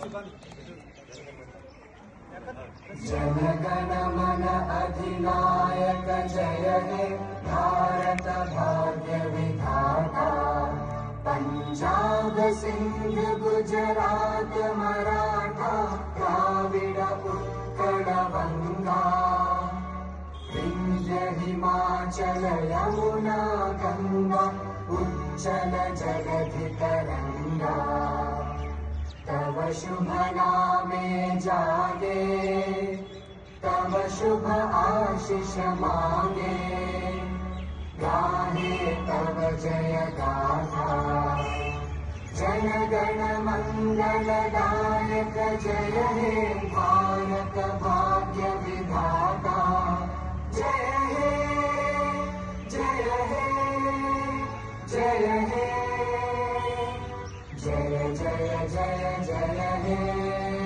जन गण मन अधिनायक जय हे भारत भाग्य विधाता। पंजाब सिंध गुजरात मराठा द्राविड उत्कल बंगा। विंध्य हिमाचल यमुना गंगा उच्चल जलधि तरंगा। तव शुभ नामे जागे तव शुभ आशीष मांगे। गाहे तव जय गाथा जन गण मंगल दायक जय हे भारत भाग्य विधाता। जय हे जय हे जय हे जय जय जय जय हे।